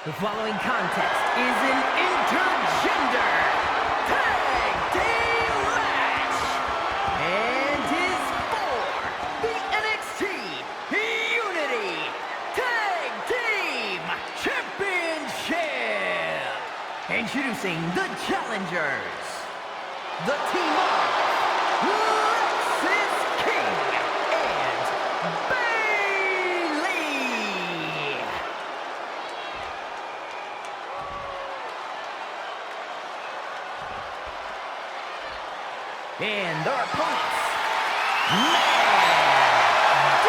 The following contest is an intergender tag team match and is for the NXT Unity Tag Team Championship. Introducing the challengers, the team of King and Bailey. And our opponents, Matt D.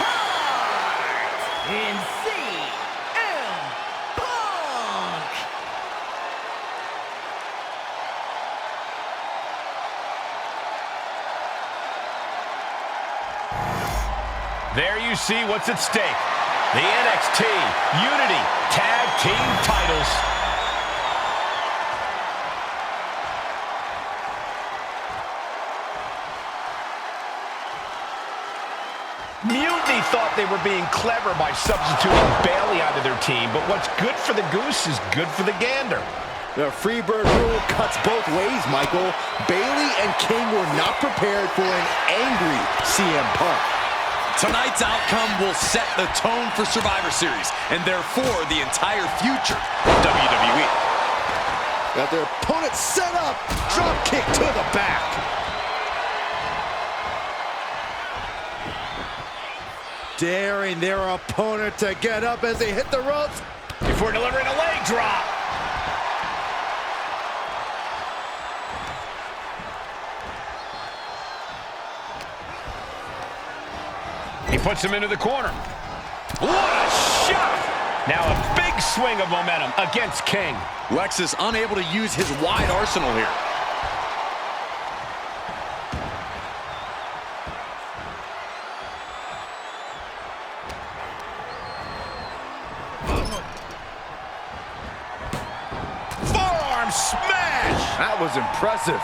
Hart and CM Punk. There you see what's at stake. The NXT Unity Tag Team titles. Mutiny thought they were being clever by substituting Bailey onto their team, but what's good for the goose is good for the gander. The Freebird rule cuts both ways, Michael. Bailey and King were not prepared for an angry CM Punk. Tonight's outcome will set the tone for Survivor Series, and therefore the entire future of WWE. Got their opponent set up. Drop kick to the back. Daring their opponent to get up as they hit the ropes. Before delivering a leg drop. He puts him into the corner. What a shot! Now a big swing of momentum against King. Lexus unable to use his wide arsenal here. Forearm smash! That was impressive.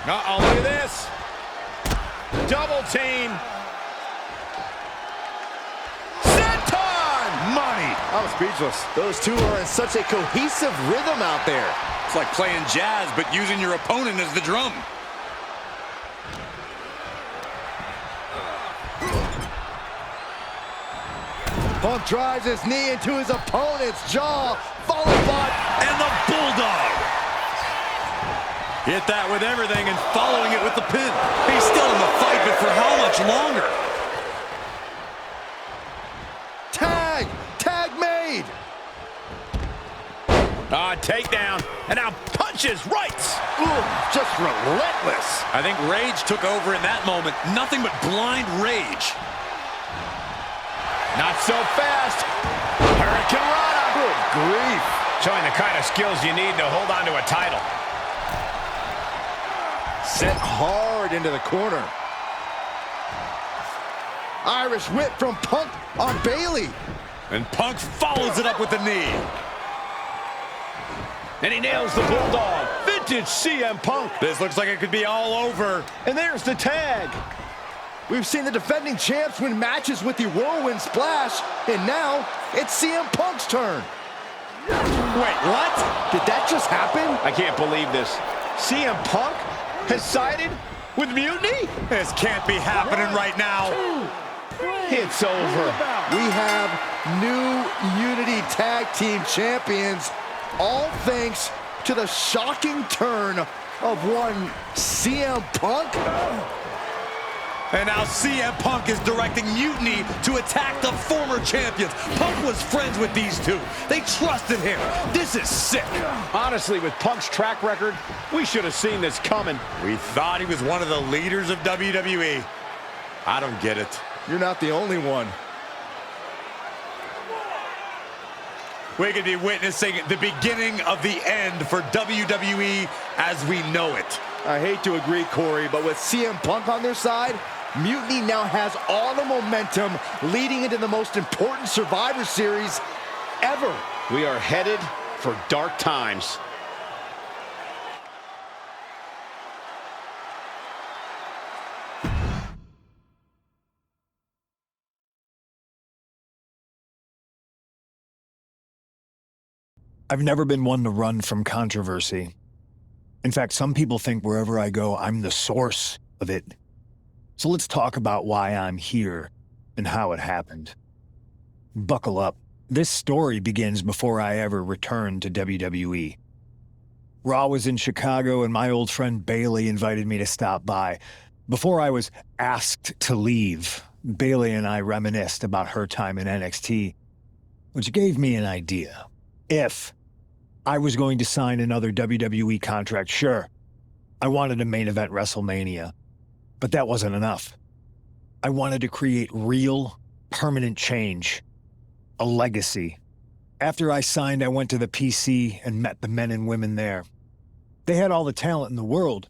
Uh-oh, look at this. Double team. Senton! Money. I'm speechless. Those two are in such a cohesive rhythm out there. It's like playing jazz, but using your opponent as the drum. Punk drives his knee into his opponent's jaw, followed by... And the Bulldog. Hit that with everything and following it with the pin. He's still in the fight, but for how much longer? Tag! Tag made! Takedown. And now punches, rights. Ooh, just relentless. I think rage took over in that moment. Nothing but blind rage. Not so fast. Hurricane Rana. Good grief. Showing the kind of skills you need to hold on to a title. Sent hard into the corner. Irish whip from Punk on Bailey. And Punk follows it up with the knee. And he nails the Bulldog. Vintage CM Punk. This looks like it could be all over. And there's the tag. We've seen the defending champs win matches with the Whirlwind Splash, and now it's CM Punk's turn. Wait, what? Did that just happen? I can't believe this. CM Punk has sided with Mutiny? This can't be happening right now. It's over. We have new Unity Tag Team Champions, all thanks to the shocking turn of one CM Punk. And now CM Punk is directing Mutiny to attack the former champions. Punk was friends with these two. They trusted him. This is sick. Honestly, with Punk's track record, we should have seen this coming. We thought he was one of the leaders of WWE. I don't get it. You're not the only one. We could be witnessing the beginning of the end for WWE as we know it. I hate to agree, Corey, but with CM Punk on their side, Mutiny now has all the momentum leading into the most important Survivor Series ever. We are headed for dark times. I've never been one to run from controversy. In fact, some people think wherever I go, I'm the source of it. So let's talk about why I'm here and how it happened. Buckle up. This story begins before I ever returned to WWE. Raw was in Chicago and my old friend Bayley invited me to stop by. Before I was asked to leave, Bayley and I reminisced about her time in NXT, which gave me an idea. If I was going to sign another WWE contract, sure, I wanted a main event WrestleMania, but that wasn't enough. I wanted to create real, permanent change, a legacy. After I signed, I went to the PC and met the men and women there. They had all the talent in the world,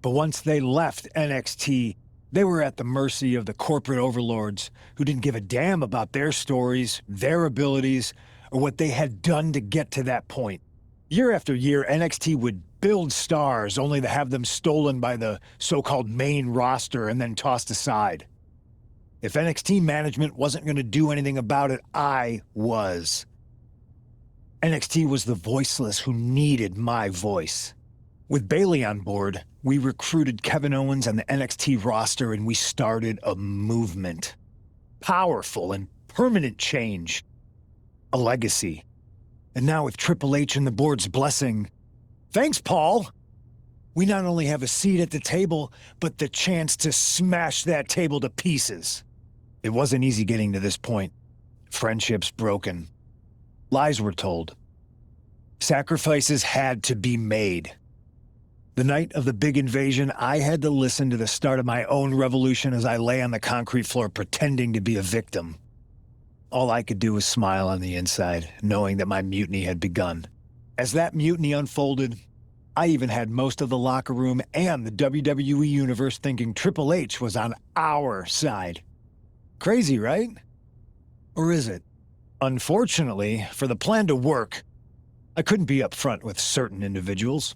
but once they left NXT, they were at the mercy of the corporate overlords who didn't give a damn about their stories, their abilities, or what they had done to get to that point. Year after year, NXT would build stars only to have them stolen by the so-called main roster and then tossed aside. If NXT management wasn't going to do anything about it, I was. NXT was the voiceless who needed my voice. With Bayley on board, we recruited Kevin Owens and the NXT roster and we started a movement. Powerful and permanent change. A legacy. And now with Triple H and the board's blessing, thanks, Paul! We not only have a seat at the table, but the chance to smash that table to pieces. It wasn't easy getting to this point. Friendships broken. Lies were told. Sacrifices had to be made. The night of the big invasion, I had to listen to the start of my own revolution as I lay on the concrete floor pretending to be a victim. All I could do was smile on the inside, knowing that my mutiny had begun. As that mutiny unfolded, I even had most of the locker room and the WWE Universe thinking Triple H was on our side. Crazy, right? Or is it? Unfortunately, for the plan to work, I couldn't be upfront with certain individuals.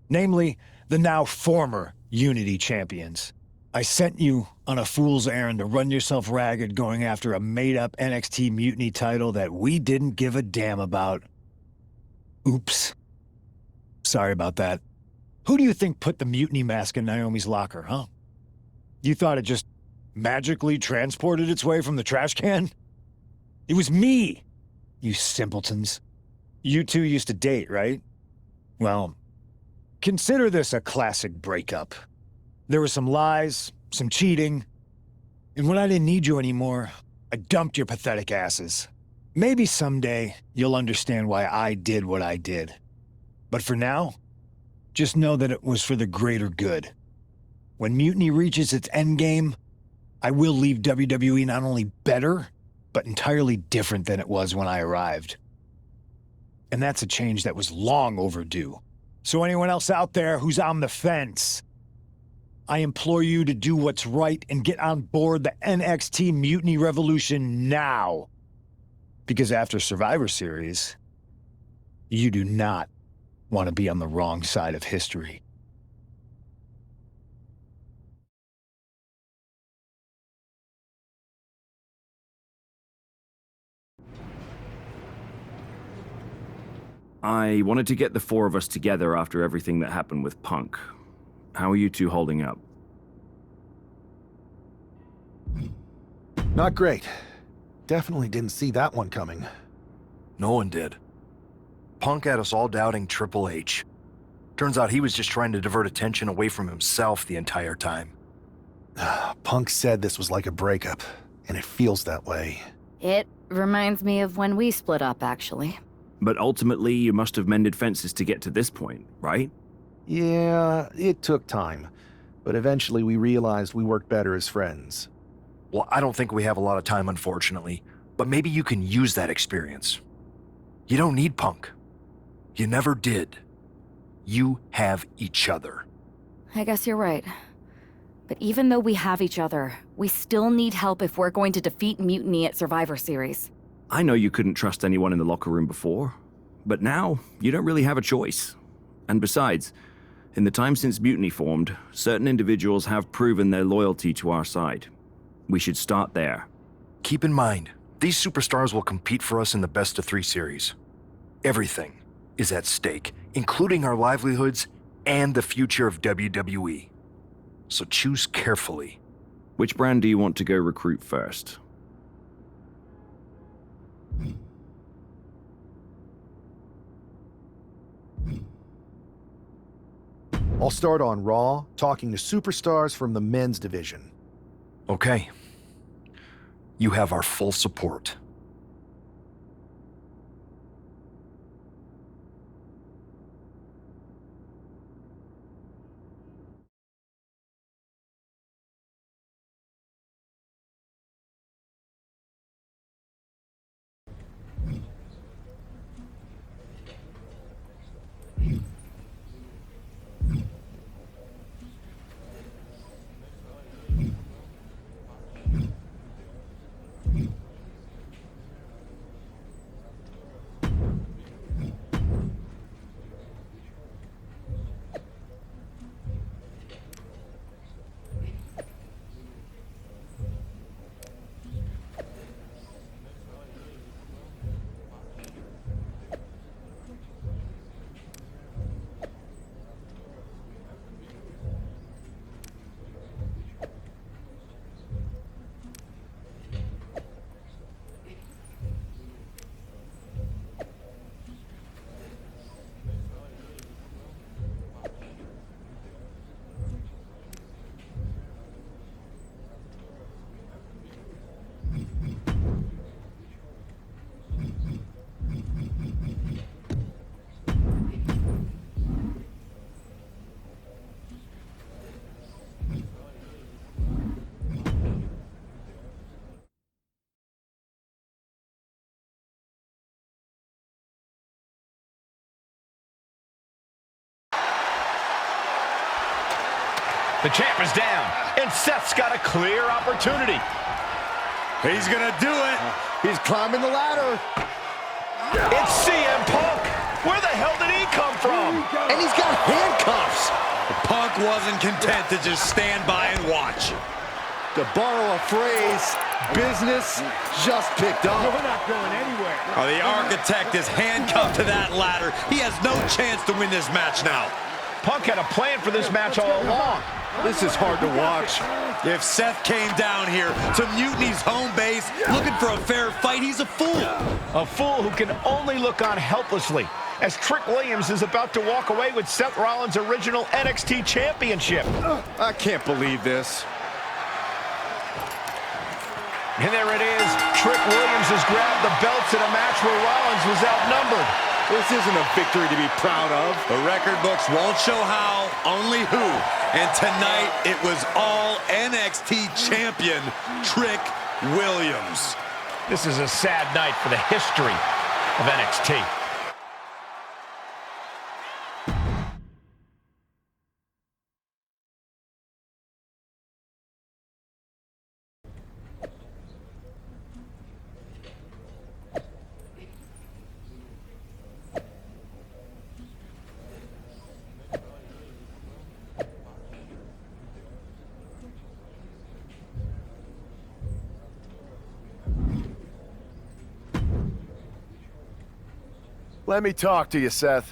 Namely, the now former Unity champions. I sent you on a fool's errand to run yourself ragged going after a made-up NXT Mutiny title that we didn't give a damn about. Oops. Sorry about that. Who do you think put the Mutiny mask in Naomi's locker, huh? You thought it just magically transported its way from the trash can? It was me, you simpletons. You two used to date, right? Well, consider this a classic breakup. There were some lies, some cheating, and when I didn't need you anymore, I dumped your pathetic asses. Maybe someday you'll understand why I did what I did. But for now, just know that it was for the greater good. When Mutiny reaches its endgame, I will leave WWE not only better, but entirely different than it was when I arrived. And that's a change that was long overdue. So anyone else out there who's on the fence, I implore you to do what's right and get on board the NXT Mutiny Revolution now. Because after Survivor Series, you do not want to be on the wrong side of history. I wanted to get the four of us together after everything that happened with Punk. How are you two holding up? Not great. Definitely didn't see that one coming. No one did. Punk had us all doubting Triple H. Turns out he was just trying to divert attention away from himself the entire time. Punk said this was like a breakup, and it feels that way. It reminds me of when we split up, actually. But ultimately, you must have mended fences to get to this point, right? Yeah, it took time. But eventually we realized we worked better as friends. Well, I don't think we have a lot of time, unfortunately. But maybe you can use that experience. You don't need Punk. You never did. You have each other. I guess you're right. But even though we have each other, we still need help if we're going to defeat Mutiny at Survivor Series. I know you couldn't trust anyone in the locker room before, but now you don't really have a choice. And besides, in the time since Mutiny formed, certain individuals have proven their loyalty to our side. We should start there. Keep in mind, these superstars will compete for us in the best-of-3 series. Everything, is at stake, including our livelihoods and the future of WWE. So choose carefully. Which brand do you want to go recruit first? I'll start on Raw, talking to superstars from the men's division. Okay. You have our full support. The champ is down, and Seth's got a clear opportunity. He's gonna do it. He's climbing the ladder. It's CM Punk. Where the hell did he come from? And he's got handcuffs. Punk wasn't content to just stand by and watch. To borrow a phrase, business just picked up. We're not going anywhere. Oh, the architect is handcuffed to that ladder. He has no chance to win this match now. Punk had a plan for this match all along. This is hard to watch. If Seth came down here to Mutiny's home base looking for a fair fight, he's a fool. A fool who can only look on helplessly as Trick Williams is about to walk away with Seth Rollins' original NXT championship. I can't believe this. And there it is. Trick Williams has grabbed the belts in a match where Rollins was outnumbered. This isn't a victory to be proud of. The record books won't show how, only who. And tonight, it was all NXT champion Trick Williams. This is a sad night for the history of NXT. Let me talk to you, Seth.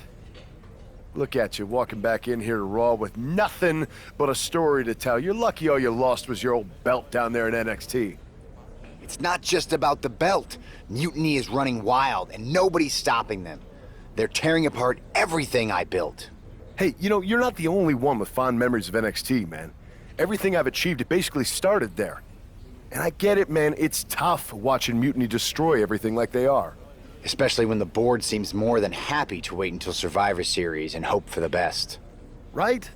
Look at you, walking back in here to Raw with nothing but a story to tell. You're lucky all you lost was your old belt down there in NXT. It's not just about the belt. Mutiny is running wild, and nobody's stopping them. They're tearing apart everything I built. Hey, you know, you're not the only one with fond memories of NXT, man. Everything I've achieved, it basically started there. And I get it, man, it's tough watching Mutiny destroy everything like they are. Especially when the board seems more than happy to wait until Survivor Series and hope for the best. Right?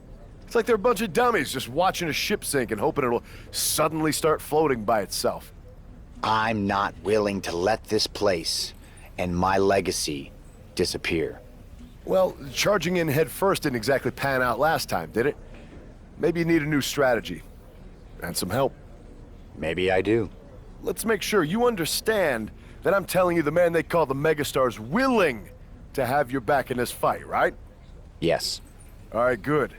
It's like they're a bunch of dummies just watching a ship sink and hoping it'll suddenly start floating by itself. I'm not willing to let this place and my legacy disappear. Well, charging in head first didn't exactly pan out last time, did it? Maybe you need a new strategy. And some help. Maybe I do. Let's make sure you understand that I'm telling you the man they call the Megastar's willing to have your back in this fight, right? Yes. All right, good.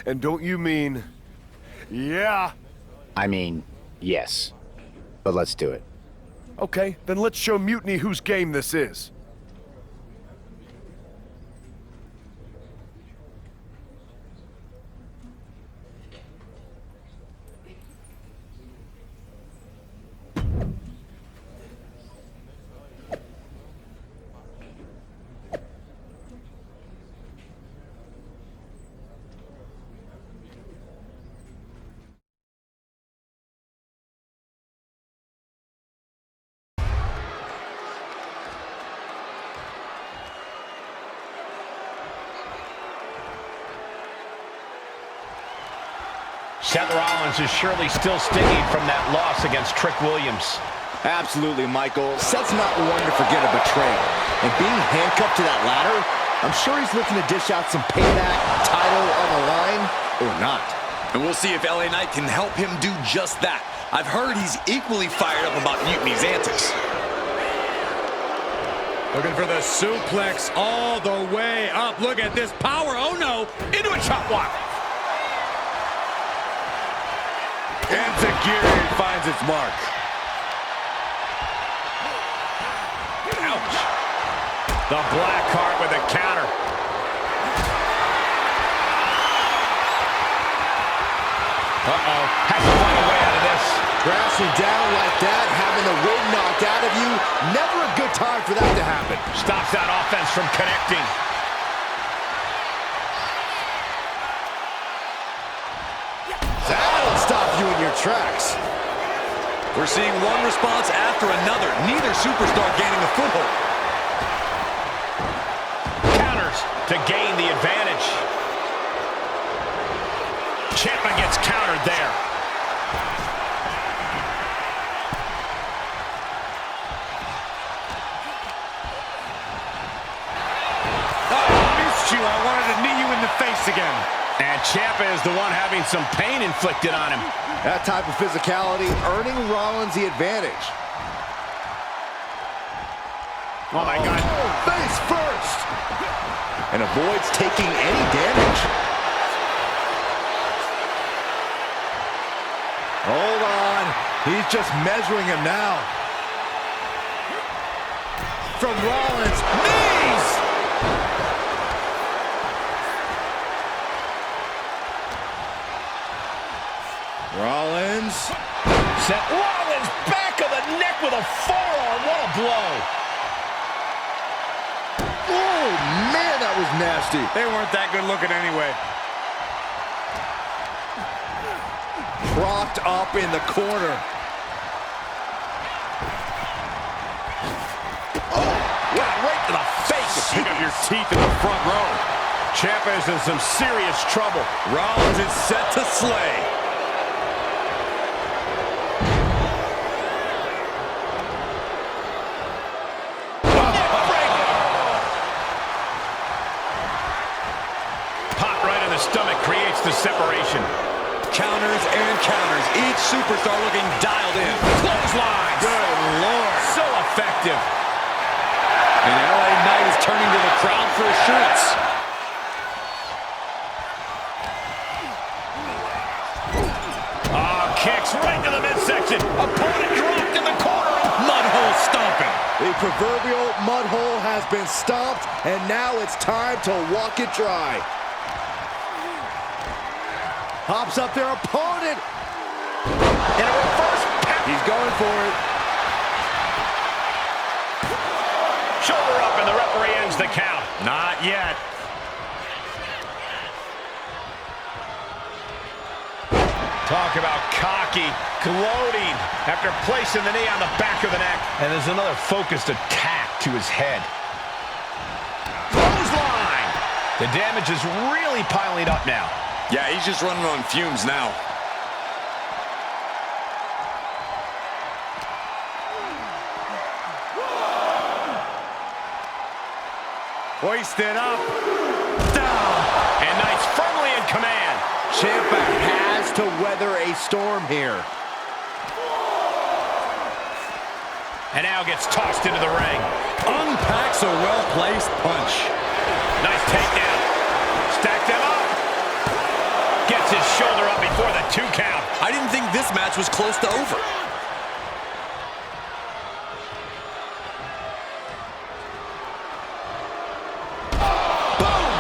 And don't you mean, yeah? I mean, yes. But let's do it. Okay, then let's show Mutiny whose game this is. Seth Rollins is surely still stinging from that loss against Trick Williams. Absolutely, Michael. Seth's not one to forget a betrayal. And being handcuffed to that ladder, I'm sure he's looking to dish out some payback, title on the line, or not. And we'll see if LA Knight can help him do just that. I've heard he's equally fired up about Mutiny's antics. Looking for the suplex all the way up. Look at this power. Oh, no. Into a chop block. And Zagiri finds its mark. Ouch. The black heart with a counter. Uh-oh. Has to find a way out of this. Crashing down like that, having the wind knocked out of you, never a good time for that to happen. Stops that offense from connecting. That'll stop you in your tracks. We're seeing one response after another. Neither superstar gaining a foothold. Counters to gain the advantage. Ciampa gets countered there. I wanted to knee you in the face again. And Ciampa is the one having some pain inflicted on him. That type of physicality earning Rollins the advantage. Oh my God. Face first. And avoids taking any damage. Hold on. He's just measuring him now. From Rollins. Knees! Rollins. Seth Rollins back of the neck with a forearm. What a blow. Oh, man, that was nasty. They weren't that good looking anyway. Propped up in the corner. Oh, right to the face. Pick up your teeth in the front row. Ciampa is in some serious trouble. Rollins is set to slay. Stomach creates the separation. Counters and counters. Each superstar looking dialed in. Clotheslines. Good Lord. So effective. And LA Knight is turning to the crowd for assurance. Kicks right to the midsection. Opponent dropped in the corner. Mudhole stomping. The proverbial mudhole has been stomped, and now it's time to walk it dry. Hops up their opponent. In a reverse. He's going for it. Shoulder up, and the referee ends the count. Not yet. Talk about cocky, gloating after placing the knee on the back of the neck. And there's another focused attack to his head. Clothesline. The damage is really piling up now. Yeah, he's just running on fumes now. Hoisted up. Down. And Knight's firmly in command. Ciampa has to weather a storm here. And now gets tossed into the ring. Unpacks a well-placed punch. Nice takedown. Stacked him up. Gets his shoulder up before the 2 count. I didn't think this match was close to over. Boom!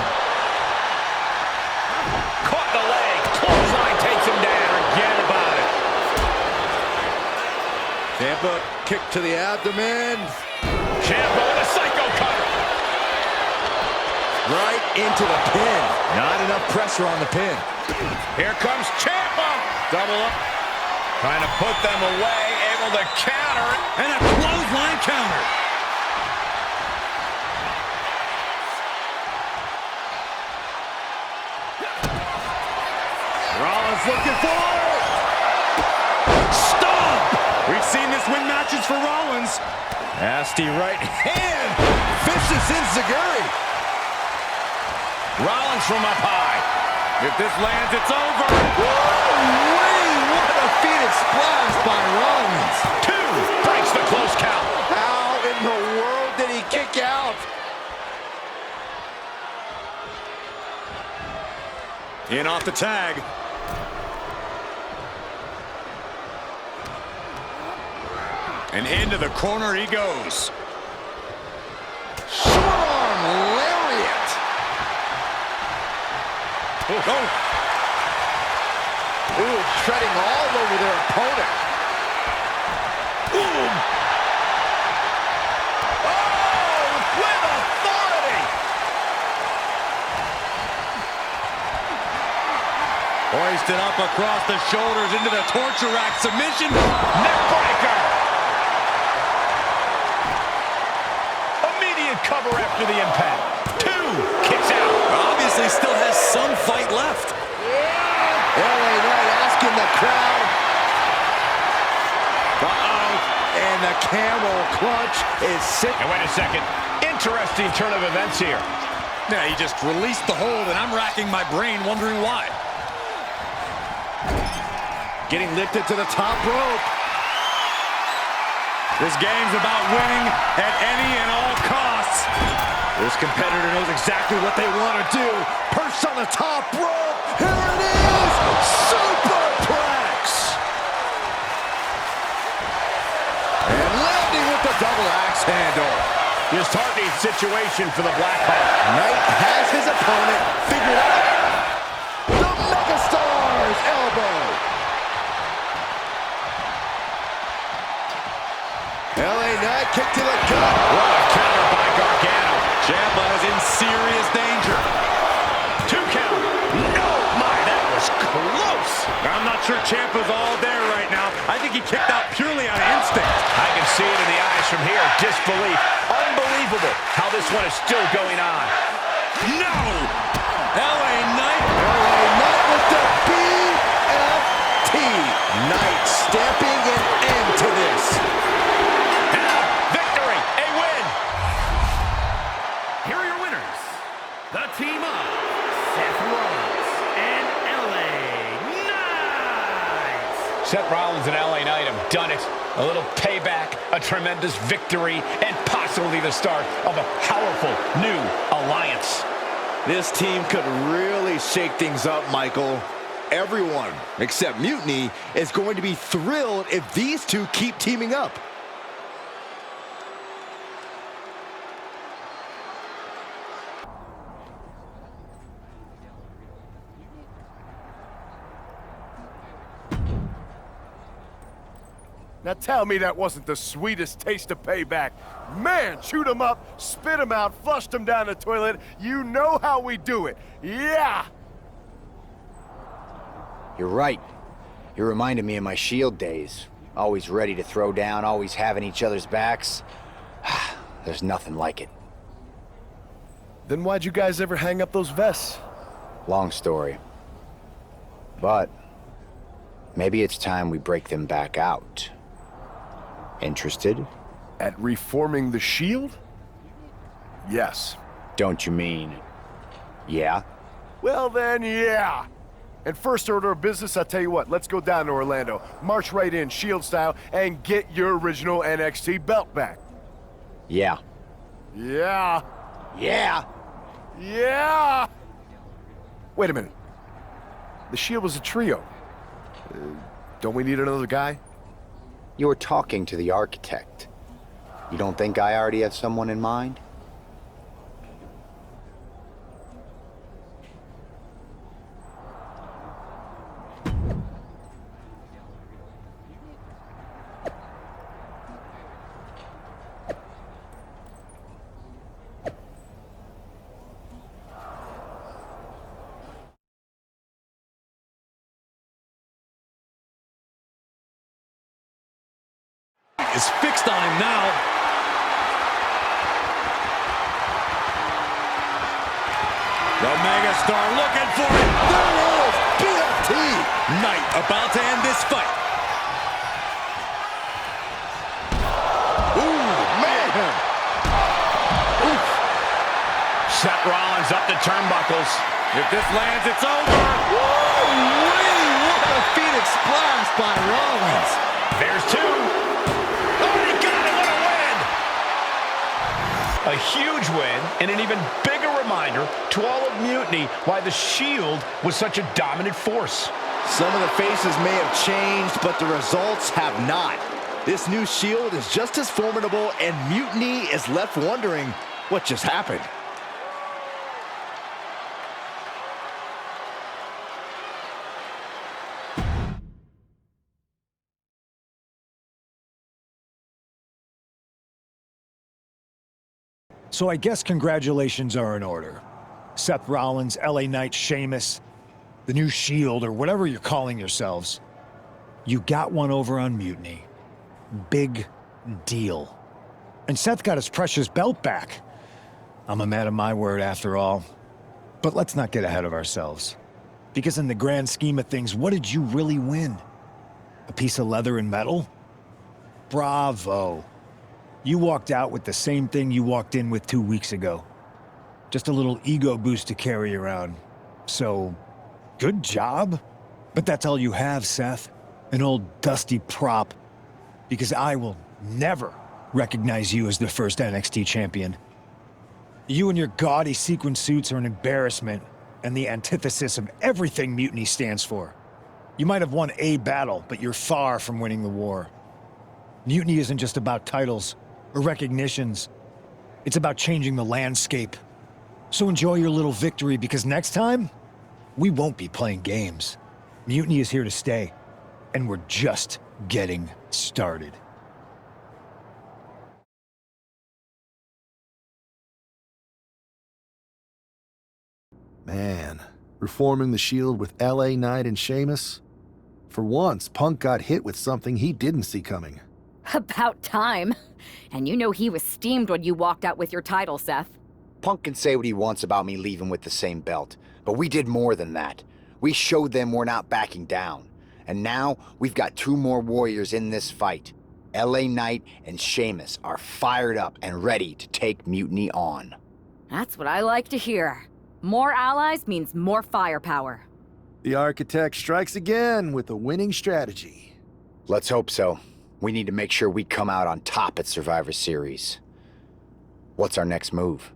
Caught the leg. Clothesline takes him down. Forget about it. Ciampa kick to the abdomen. Ciampa with a psycho cutter. Right into the pin. Not enough pressure on the pin. Here comes Ciampa. Double up. Trying to put them away. Able to counter. And a clothesline counter. Rollins Rollins looking for it. Stomp! We've seen this win matches for Rollins. Nasty right hand. Vicious enziguri. Rollins from up high. If this lands, it's over. What a defeated splash by Rollins. 2 breaks the close count. How in the world did he kick out? In off the tag. And into the corner he goes. Short arm lariat. Oh. Ooh, treading all over their opponent. Boom! Oh, with authority! Hoisted up across the shoulders into the torture rack submission. Neckbreaker! Immediate cover after the impact. 2 kicks out. Obviously still has some fight left. LA Knight asking the crowd. And the camel clutch is sick. And wait a second. Interesting turn of events here. Yeah, he just released the hold, and I'm racking my brain wondering why. Getting lifted to the top rope. This game's about winning at any and all costs. This competitor knows exactly what they want to do. Perched on the top rope. Here it is. Superplex. And landing with the double axe handle. Disheartening situation for the Blackhawk. Knight has his opponent figured out. The Megastar's elbow. LA Knight kick to the gut. What a counter by Gargano. Ciampa is in serious danger. 2 count. No, my, that was close. I'm not sure Ciampa's all there right now. I think he kicked out purely on instinct. I can see it in the eyes from here. Disbelief. Unbelievable how this one is still going on. No! LA Knight. LA Knight with the BFT. Knight stamping an end to this. Victory, a win. Here are your winners, the team of Seth Rollins and LA Knight. Seth Rollins and LA Knight have done it. A little payback, a tremendous victory, and possibly the start of a powerful new alliance. This team could really shake things up, Michael. Everyone, except Mutiny, is going to be thrilled if these two keep teaming up. Now tell me that wasn't the sweetest taste of payback. Man, shoot 'em up, spit 'em out, flushed 'em down the toilet. You know how we do it. Yeah! You're right. You reminded me of my Shield days. Always ready to throw down, always having each other's backs. There's nothing like it. Then why'd you guys ever hang up those vests? Long story. But maybe it's time we break them back out. Interested? At reforming the Shield? Yes. Don't you mean, yeah? Well then, yeah. And first order of business, I'll tell you what, let's go down to Orlando, march right in, Shield style, and get your original NXT belt back. Yeah. Yeah. Yeah! Yeah! Wait a minute. The Shield was a trio. Don't we need another guy? You were talking to the architect. You don't think I already have someone in mind? Is fixed on him now. The Megastar looking for it. There it is! BFT Knight about to end this fight. Ooh, man. Oof. Seth Rollins up the turnbuckles. If this lands, it's over. Woo-wee, what a Phoenix splash by Rollins. There's two. Oh, he got it. What a win. A huge win and an even bigger reminder to all of Mutiny why the Shield was such a dominant force. Some of the faces may have changed, but the results have not. This new Shield is just as formidable, and Mutiny is left wondering what just happened. So I guess congratulations are in order. Seth Rollins, LA Knight, Sheamus, the new Shield, or whatever you're calling yourselves. You got one over on Mutiny. Big deal. And Seth got his precious belt back. I'm a man of my word after all. But let's not get ahead of ourselves. Because in the grand scheme of things, what did you really win? A piece of leather and metal? Bravo. You walked out with the same thing you walked in with 2 weeks ago. Just a little ego boost to carry around. So, good job. But that's all you have, Seth. An old dusty prop. Because I will never recognize you as the first NXT champion. You and your gaudy sequin suits are an embarrassment and the antithesis of everything Mutiny stands for. You might have won a battle, but you're far from winning the war. Mutiny isn't just about titles or recognitions. It's about changing the landscape. So enjoy your little victory, because next time, we won't be playing games. Mutiny is here to stay, and we're just getting started. Man, reforming the Shield with LA Knight and Sheamus? For once, Punk got hit with something he didn't see coming. About time. And you know he was steamed when you walked out with your title, Seth. Punk can say what he wants about me leaving with the same belt, but we did more than that. We showed them we're not backing down. And now we've got two more warriors in this fight. LA Knight and Sheamus are fired up and ready to take Mutiny on. That's what I like to hear. More allies means more firepower. The Architect strikes again with a winning strategy. Let's hope so. We need to make sure we come out on top at Survivor Series. What's our next move?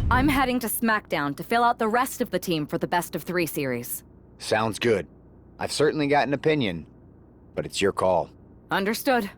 I'm heading to SmackDown to fill out the rest of the team for the Best of 3 series. Sounds good. I've certainly got an opinion, but it's your call. Understood.